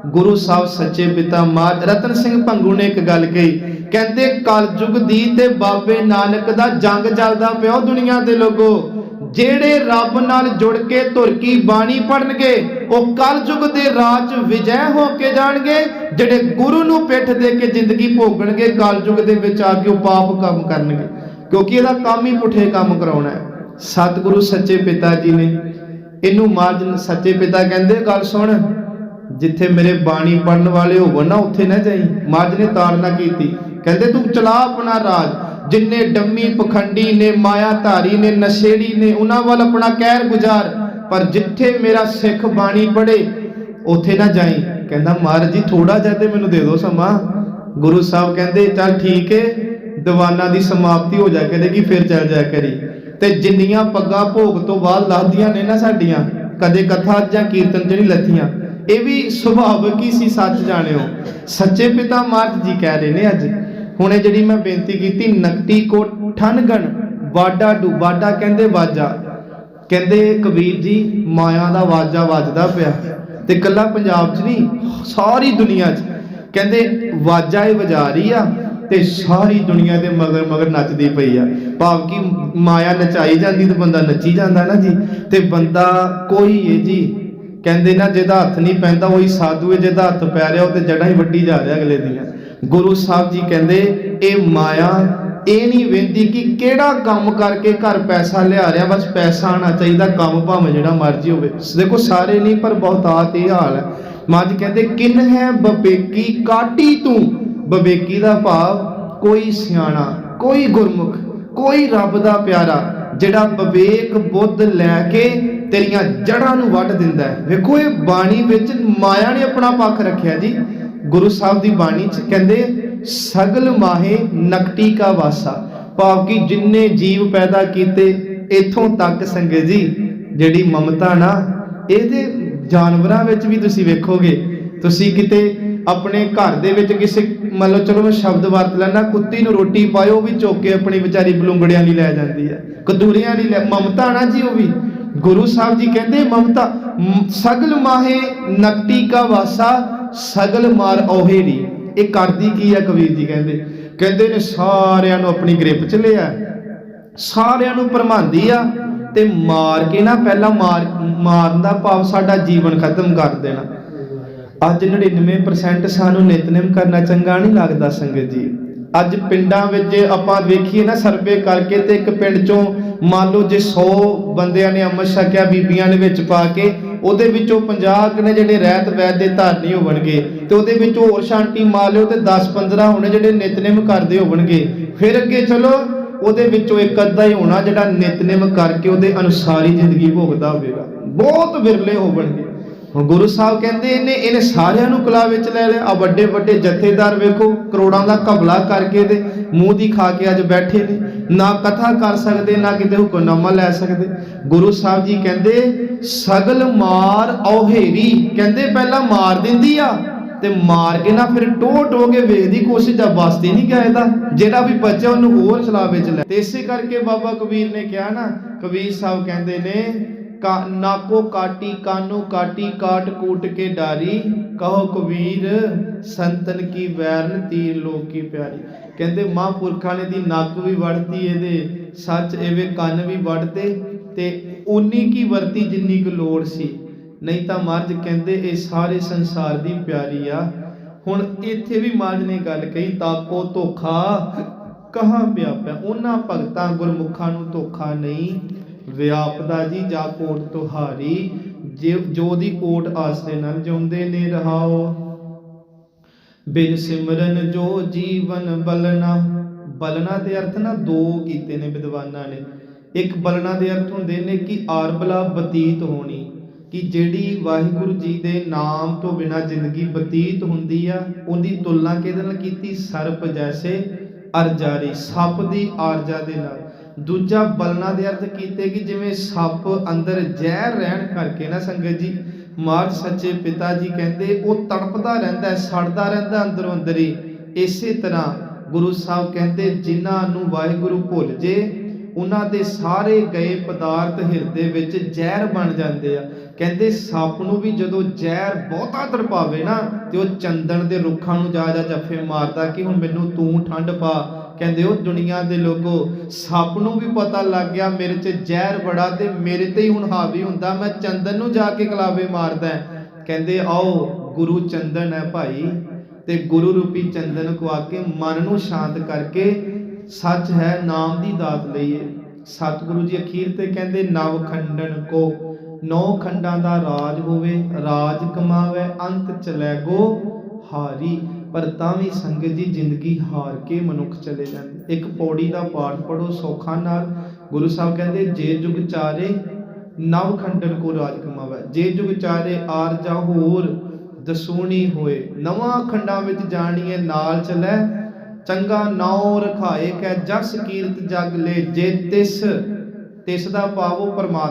ਗੁਰੂ ਸਾਹਿਬ ਸੱਚੇ ਪਿਤਾ ਮਹਾਰਾਜ ਰਤਨ ਸਿੰਘ ਭੰਗੂ ਨੇ ਇੱਕ ਗੱਲ ਕਹੀ, ਕਹਿੰਦੇ ਕਲਯੁਗ ਦੀ ਤੇ ਬਾਬੇ ਨਾਨਕ ਦਾ ਜੰਗ ਚੱਲਦਾ ਪਿਆ ਦੁਨੀਆ ਦੇ ਲੋਗੋ। ਜਿਹੜੇ ਰੱਬ ਨਾਲ ਜੁੜ ਕੇ ਧੁਰ ਕੀ ਬਾਣੀ ਪੜਨਗੇ ਉਹ ਕਲਯੁਗ ਦੇ ਰਾਜ ਵਿਜੈ ਹੋ ਕੇ ਜਾਣਗੇ। ਜਿਹੜੇ ਗੁਰੂ ਨੂੰ ਪਿੱਠ ਦੇ ਕੇ ਜ਼ਿੰਦਗੀ ਭੋਗਣਗੇ ਕਲਯੁਗ ਦੇ ਵਿੱਚ ਆ ਕੇ ਉਹ ਪਾਪ ਕੰਮ ਕਰਨਗੇ, ਕਿਉਂਕਿ ਇਹਦਾ ਕੰਮ ਹੀ ਪੁੱਠੇ ਕੰਮ ਕਰਾਉਣਾ ਹੈ। ਸਤਿਗੁਰੂ ਸੱਚੇ ਪਿਤਾ ਜੀ ਨੇ ਇਹਨੂੰ ਮਹਾਰਾਜ ਸੱਚੇ ਪਿਤਾ ਕਹਿੰਦੇ ਗੱਲ ਸੁਣ, ਜਿੱਥੇ ਮੇਰੇ ਬਾਣੀ ਪੜਨ ਵਾਲੇ ਹੋਵਣ ਨਾ ਉੱਥੇ ਨਾ ਜਾਈ। ਮਹਾਰਾਜ ਨੇ ਤਾੜਨਾ ਕੀਤੀ, ਕਹਿੰਦੇ ਤੂੰ ਚਲਾ ਆਪਣਾ ਰਾਜ। ਜਿੰਨੇ ਡੰਮੀ ਪਖੰਡੀ ਨੇ, ਮਾਇਆ ਧਾਰੀ ਨੇ, ਨਸ਼ੇੜੀ ਨੇ, ਉਹਨਾਂ ਵੱਲ ਆਪਣਾ ਕਹਿਰ ਗੁਜ਼ਾਰ, ਪਰ ਜਿੱਥੇ ਮੇਰਾ ਸਿੱਖ ਬਾਣੀ ਪੜੇ ਉੱਥੇ ਨਾ ਜਾਈ। ਕਹਿੰਦਾ ਮਹਾਰਾਜ ਜੀ ਥੋੜਾ ਜਿਹਾ ਤੇ ਮੈਨੂੰ ਦੇ ਦਿਓ ਸਮਾਂ। ਗੁਰੂ ਸਾਹਿਬ ਕਹਿੰਦੇ ਚੱਲ ਠੀਕ ਹੈ, ਦੀਵਾਨਾਂ ਦੀ ਸਮਾਪਤੀ ਹੋ ਜਾ ਕਰੇਗੀ ਫਿਰ ਚੱਲ ਜਾਇਆ ਕਰੀ। ਤੇ ਜਿੰਨੀਆਂ ਪੱਗਾਂ ਭੋਗ ਤੋਂ ਬਾਅਦ ਲਾਦੀਆਂ ਨੇ ਨਾ ਸਾਡੀਆਂ, ਕਦੇ ਕਥਾ ਜਾਂ ਕੀਰਤਨ ਚ ਨਹੀਂ ਲੱਥੀਆਂ। ਇਹ ਵੀ ਸੁਭਾਵਿਕ ਹੀ ਸੀ, ਸੱਚ ਜਾਣਿਓ। ਸੱਚੇ ਪਿਤਾ ਮਹਾਰਾਜ ਜੀ ਕਹਿ ਰਹੇ ਨੇ ਅੱਜ ਹੁਣੇ ਜਿਹੜੀ ਮੈਂ ਬੇਨਤੀ ਕੀਤੀ, ਨਕਟੀ ਕੋ ਠਨਗਣ ਵਾਡਾ ਡੂ, ਵਾਡਾ ਕਹਿੰਦੇ ਵਾਜਾ। ਕਹਿੰਦੇ ਕਬੀਰ ਜੀ ਮਾਇਆ ਦਾ ਵਾਜਾ ਵੱਜਦਾ ਪਿਆ ਤੇ ਇਕੱਲਾ ਪੰਜਾਬ 'ਚ ਨਹੀਂ ਸਾਰੀ ਦੁਨੀਆ 'ਚ। ਕਹਿੰਦੇ ਵਾਜਾ ਇਹ ਵਜਾ ਰਹੀ ਆ ਤੇ ਸਾਰੀ ਦੁਨੀਆ ਦੇ ਮਗਰ ਨੱਚਦੀ ਪਈ ਆ। ਭਾਵ ਕਿ ਮਾਇਆ ਨਚਾਈ ਜਾਂਦੀ ਤੇ ਬੰਦਾ ਨੱਚੀ ਜਾਂਦਾ ਨਾ ਜੀ। ਤੇ ਬੰਦਾ ਕੋਈ ਏ ਜੀ, ਕਹਿੰਦੇ ਨਾ ਜਿਹਦਾ ਹੱਥ ਨਹੀਂ ਪੈਂਦਾ ਉਹੀ ਸਾਧੂ ਹੈ, ਜਿਹਦਾ ਹੱਥ ਪੈ ਰਿਹਾ ਉਹ ਤੇ ਜੜਾਂ ਹੀ ਵੱਢੀ ਜਾ ਰਿਹਾ ਅਗਲੇ ਦੀਆਂ। ਗੁਰੂ ਸਾਹਿਬ ਜੀ ਕਹਿੰਦੇ ਇਹ ਮਾਇਆ ਇਹ ਨਹੀਂ ਵੇਂਦੀ ਕਿ ਕਿਹੜਾ ਕੰਮ ਕਰਕੇ ਘਰ ਪੈਸਾ ਲਿਆ ਰਿਹਾ, ਬਸ ਪੈਸਾ ਆਉਣਾ ਚਾਹੀਦਾ, ਕੰਮ ਭਾਵੇਂ ਜਿਹੜਾ ਮਰਜ਼ੀ ਹੋਵੇ। ਦੇਖੋ ਸਾਰੇ ਨਹੀਂ ਪਰ ਬਹੁਤਾਤ ਇਹ ਹਾਲ ਹੈ। ਮੱਝ ਕਹਿੰਦੇ ਕਿਨ ਹੈ ਬਵੇਕੀ ਕਾਟੀ ਤੂੰ। ਬਵੇਕੀ ਦਾ ਭਾਵ ਕੋਈ ਸਿਆਣਾ, ਕੋਈ ਗੁਰਮੁਖ, ਕੋਈ ਰੱਬ ਦਾ ਪਿਆਰਾ ਜਿਹੜਾ ਵਿਵੇਕ ਬੁੱਧ ਲੈ ਕੇ ਤੇਰੀਆਂ ਜੜ੍ਹਾਂ ਨੂੰ ਵੱਢ ਦਿੰਦਾ ਹੈ। ਵੇਖੋ ਇਹ ਬਾਣੀ ਵਿੱਚ ਮਾਇਆ ਨੇ ਆਪਣਾ ਪੱਖ ਰੱਖਿਆ ਜੀ। ਗੁਰੂ ਸਾਹਿਬ ਦੀ ਬਾਣੀ 'ਚ ਕਹਿੰਦੇ ਸਗਲ ਮਾਹੇ ਨਕਟੀ ਕਾ ਵਾਸਾ, ਭਾਵ ਕਿ ਜਿੰਨੇ ਜੀਵ ਪੈਦਾ ਕੀਤੇ ਇੱਥੋਂ ਤੱਕ ਸੰਗਤ ਜੀ ਜਿਹੜੀ ਮਮਤਾ ਨਾ, ਇਹਦੇ ਜਾਨਵਰਾਂ ਵਿੱਚ ਵੀ ਤੁਸੀਂ ਵੇਖੋਗੇ। ਤੁਸੀਂ ਕਿਤੇ ਆਪਣੇ ਘਰ ਦੇ ਵਿੱਚ ਕਿਸੇ ਮੰਨ ਲਓ, ਚਲੋ ਮੈਂ ਸ਼ਬਦ ਵਰਤ ਲੈਣਾ, ਕੁੱਤੀ ਨੂੰ ਰੋਟੀ ਪਾਇਓ ਉਹ ਵੀ ਚੁੱਕ ਕੇ ਆਪਣੀ ਵਿਚਾਰੀ ਬਲੂੰਗੜਿਆਂ ਲਈ ਲੈ ਜਾਂਦੀ ਹੈ, ਕਦੂਰਿਆਂ ਲਈ ਲੈ। ਮਮਤਾ ਨਾ ਜੀ ਉਹ ਵੀ। ਗੁਰੂ ਸਾਹਿਬ ਜੀ ਕਹਿੰਦੇ ਮਮਤਾ ਸਗਲ ਮਾਹੇ ਨਕਟੀ ਕਾ ਵਾਸਾ ਸਗਲ ਮਾਰ ਔਹੇਰੀ। ਇਹ ਕਰਦੀ ਕੀ ਆ? ਕਬੀਰ ਜੀ ਕਹਿੰਦੇ ਨੇ ਸਾਰਿਆਂ ਨੂੰ ਆਪਣੀ ਗ੍ਰਿਪ ਚ ਲਿਆ, ਸਾਰਿਆਂ ਨੂੰ ਭਰਮਾਉਂਦੀ ਆ ਤੇ ਮਾਰ ਕੇ ਨਾ, ਪਹਿਲਾਂ ਮਾਰਨ ਦਾ ਭਾਵ ਸਾਡਾ ਜੀਵਨ ਖਤਮ ਕਰ ਦੇਣਾ। ਅੱਜ 99% ਸਾਨੂੰ ਨਿਤਨੇਮ ਕਰਨਾ ਚੰਗਾ ਨਹੀਂ ਲੱਗਦਾ ਸੰਗਤ ਜੀ। ਅੱਜ ਪਿੰਡਾਂ ਵਿੱਚ ਆਪਾਂ ਵੇਖੀਏ ਨਾ, ਸਰਵੇ ਕਰਕੇ ਤੇ ਇੱਕ ਪਿੰਡ ਚੋਂ ਮੰਨ ਲਓ ਜੇ 100 ਬੰਦਿਆਂ ਨੇ ਅੰਮ੍ਰਿਤ ਛਕਿਆ ਬੀਬੀਆਂ ਨੇ ਵਿੱਚ ਪਾ ਕੇ, ਉਹਦੇ ਵਿੱਚੋਂ 50 ਨੇ ਜਿਹੜੇ ਰਹਿਤ ਵੈਦ ਦੇ ਧਾਰਨੀ ਹੋਣਗੇ, ਤੇ ਉਹਦੇ ਵਿੱਚੋਂ ਹੋਰ ਸ਼ਾਂਤੀ ਮਾਰ ਲਿਓ ਤੇ 10-15 ਹੋਣੇ ਜਿਹੜੇ ਨਿਤਨੇਮ ਕਰਦੇ ਹੋਣਗੇ। ਫਿਰ ਅੱਗੇ ਚਲੋ ਉਹਦੇ ਵਿੱਚੋਂ ਇੱਕ ਅੱਧਾ ਹੀ ਹੋਣਾ ਜਿਹੜਾ ਨਿਤਨੇਮ ਕਰਕੇ ਉਹਦੇ ਅਨੁਸਾਰ ਹੀ ਜ਼ਿੰਦਗੀ ਭੋਗਦਾ ਹੋਵੇਗਾ। ਬਹੁਤ ਵਿਰਲੇ ਹੋਣਗੇ। ਗੁਰੂ ਸਾਹਿਬ ਕਹਿੰਦੇ ਇਹਨੇ ਸਾਰਿਆਂ ਨੂੰ ਕਲਾ ਵਿੱਚ ਲੈ ਲਿਆ। ਆ ਵੱਡੇ ਵੱਡੇ ਜਥੇਦਾਰ ਵੇਖੋ, ਕਰੋੜਾਂ ਦਾ ਘਬਲਾ ਕਰਕੇ ਤੇ ਮੂੰਹ ਦੀ ਖਾ ਕੇ ਅੱਜ ਬੈਠੇ ਨੇ, ਨਾ ਕਥਾ ਕਰ ਸਕਦੇ, ਨਾ ਕਿਤੇ ਹੁਕਮਨਾਮਾ ਲੈ ਸਕਦੇ। ਗੁਰੂ ਸਾਹਿਬ ਜੀ ਕਹਿੰਦੇ ਸਗਲ ਮਾਰ ਔਹੇਰੀ, ਕਹਿੰਦੇ ਪਹਿਲਾਂ ਮਾਰ ਦਿੰਦੀ ਆ ਤੇ ਮਾਰ ਕੇ ਨਾ ਫਿਰ ਟੋ ਕੇ ਵੇਖਦੀ ਕੋਸ਼ਿਸ਼, ਜਾਂ ਬਸਤੀ ਨਹੀਂ ਗਿਆ ਇਹਦਾ, ਜਿਹੜਾ ਵੀ ਬਚਿਆ ਉਹਨੂੰ ਹੋਰ ਸਲਾਹ ਵਿੱਚ ਲੈ। ਤੇ ਇਸੇ ਕਰਕੇ ਬਾਬਾ ਕਬੀਰ ਨੇ ਕਿਹਾ ਨਾ, ਕਬੀਰ ਸਾਹਿਬ ਕਹਿੰਦੇ ਨੇ ਨਾਕੋ ਕਾਟੀ ਕਾਨੋ ਕਾਟੀ ਕਾਟ ਕੂਟ ਕੇ ਡਾਰੀ, ਕਹੋ ਕਬੀਰ ਸੰਤਨ ਕੀ ਵੈਰਨ ਤੀਰ ਲੋਕ ਕੀ ਪਿਆਰੀ। ਕਹਿੰਦੇ ਮਹਾਂਪੁਰਖਾਂ ਨੇ ਦੀ ਨੱਕ ਵੀ ਵੜਤੀ, ਇਹਦੇ ਸੱਚ ਐਵੇਂ ਕੰਨ ਵੀ ਵੜਦੇ ਤੇ ਉਨੀ ਕੀ ਵਰਤੀ ਜਿੰਨੀ ਕੁ ਲੋੜ ਸੀ, ਨਹੀਂ ਤਾਂ ਮਰਜ ਕਹਿੰਦੇ ਇਹ ਸਾਰੇ ਸੰਸਾਰ ਦੀ ਪਿਆਰੀ ਆ। ਹੁਣ ਇੱਥੇ ਵੀ ਮਰਜ ਨੇ ਗੱਲ ਕਹੀ, ਤਾਕੋ ਧੋਖਾ ਕਹਾਂ ਵਿਆਪਿਆ। ਉਹਨਾਂ ਭਗਤਾਂ ਗੁਰਮੁਖਾਂ ਨੂੰ ਧੋਖਾ ਨਹੀਂ ਵਿਆਪਦਾ ਜੀ, ਜਾ ਕੋਟ ਤੁਹਾਰੀ, ਜੋ ਦੀ ਕੋਟ ਆਸਰੇ ਨਾਲ ਜਿਉਂਦੇ ਨੇ ਰਹਾਓ। ਬਿਨ ਸਿਮਰਨ ਜੋ ਜੀਵਨ ਬਲਨਾ। ਬਲਨਾ ਦੇ ਅਰਥ ਨਾ ਦੋ ਕੀਤੇ ਨੇ ਵਿਦਵਾਨਾਂ ਨੇ। ਇੱਕ ਬਲਨਾ ਦੇ ਅਰਥ ਹੁੰਦੇ ਨੇ ਕਿ ਆਰਬਲਾ ਬਤੀਤ ਹੋਣੀ, ਕਿ ਜਿਹੜੀ ਵਾਹਿਗੁਰੂ ਜੀ ਦੇ ਨਾਮ ਤੋਂ ਬਿਨਾਂ ਜ਼ਿੰਦਗੀ ਬਤੀਤ ਹੁੰਦੀ ਆ, ਉਹਦੀ ਤੁਲਨਾ ਕਿਹਦੇ ਨਾਲ ਕੀਤੀ? ਸਰਪ ਜੈਸੇ ਅਰਜਾਰੀ, ਸੱਪ ਦੀ ਆਰਜਾ ਦੇ ਨਾਲ। ਦੂਜਾ ਬਲਨਾ ਦੇ ਅਰਥ ਕੀਤੇ ਕਿ ਜਿਵੇਂ ਸੱਪ ਅੰਦਰ ਜ਼ਹਿਰ ਰਹਿਣ ਕਰਕੇ ਨਾ ਸੰਗਤ ਜੀ, ਮਹਾਰਾਜ ਸੱਚੇ ਪਿਤਾ ਜੀ ਕਹਿੰਦੇ ਉਹ ਤੜਪਦਾ ਰਹਿੰਦਾ, ਸੜਦਾ ਰਹਿੰਦਾ ਅੰਦਰੋਂ ਅੰਦਰ ਹੀ। ਇਸੇ ਤਰ੍ਹਾਂ ਗੁਰੂ ਸਾਹਿਬ ਕਹਿੰਦੇ ਜਿਨ੍ਹਾਂ ਨੂੰ ਵਾਹਿਗੁਰੂ ਭੁੱਲ ਜੇ, ਉਹਨਾਂ ਦੇ ਸਾਰੇ ਗਏ ਪਦਾਰਥ ਹਿਰਦੇ ਵਿੱਚ ਜ਼ਹਿਰ ਬਣ ਜਾਂਦੇ ਆ। ਕਹਿੰਦੇ ਸੱਪ ਨੂੰ ਵੀ ਜਦੋਂ ਜ਼ਹਿਰ ਬਹੁਤਾ ਤੜਪਾਵੇ ਨਾ, ਤੇ ਉਹ ਚੰਦਨ ਦੇ ਰੁੱਖਾਂ ਨੂੰ ਜਾ ਜੱਫੇ ਮਾਰਦਾ ਕਿ ਹੁਣ ਮੈਨੂੰ ਤੂੰ ਠੰਡ ਪਾ। ਕਹਿੰਦੇ ਉਹ ਦੁਨੀਆ ਦੇ ਲੋਕੋ, ਸੱਪ ਨੂੰ ਵੀ ਪਤਾ ਲੱਗ ਗਿਆ ਮੇਰੇ 'ਚ ਜ਼ਹਿਰ ਬੜਾ ਤੇ ਮੇਰੇ ਤੇ ਹੀ ਹੁਣ ਹਾਵੀ ਹੁੰਦਾ, ਮੈਂ ਚੰਦਨ ਨੂੰ ਜਾ ਕੇ ਕਲਾਵੇ ਮਾਰਦਾ। ਕਹਿੰਦੇ ਆਓ ਗੁਰੂ ਚੰਦਨ ਹੈ ਭਾਈ, ਤੇ ਗੁਰੂ ਰੂਪੀ ਚੰਦਨ ਕੋ ਆ ਕੇ ਮਨ ਨੂੰ ਸ਼ਾਂਤ ਕਰਕੇ ਸੱਚ ਹੈ ਨਾਮ ਦੀ ਦਾਤ ਲਈਏ। ਸਤਿਗੁਰੂ ਜੀ ਅਖੀਰ ਤੇ ਕਹਿੰਦੇ ਨਵ ਖੰਡਨ ਕੋ, 9 ਖੰਡਾਂ ਦਾ ਰਾਜ ਹੋਵੇ, ਰਾਜ ਕਮਾਵੇ ਅੰਤ ਚਲੇ ਗੋ ਹਾਰੀ। ਪਰ ਤਾਂ ਵੀ ਸੰਗਤ ਜੀ ਜ਼ਿੰਦਗੀ ਹਾਰ ਕੇ ਮਨੁੱਖ ਚਲੇ ਜਾਂਦੇ। ਇੱਕ ਪੌੜੀ ਦਾ ਪਾਠ ਪੜੋ ਸੌਖਾ ਨਾਲ। ਗੁਰੂ ਸਾਹਿਬ ਕਹਿੰਦੇ ਜੇ ਜੁਗ ਚਾਰੇ ਨਵ ਖੰਡਨ ਕੋ ਰਾਜ ਕਮਾਵੇ, ਜੇ ਜੁਗ ਚਾਰੇ ਆਰਜਾ ਹੋਰ ਦਸੂਣੀ ਹੋਏ। ਨਵਾਂ ਖੰਡਾਂ ਵਿੱਚ ਜਾਣੀਏ ਨਾਲ ਚਲੇ, ਚੰਗਾ ਨਾਉ ਰਖਾਏ ਕਹਿ ਜਸ ਕੀਰਤ ਜਗ ਲੈ। ਜੇ ਤਿਸ ਦਾ ਭਾਵ ਉਹ ਪਰਮਾਤਮਾ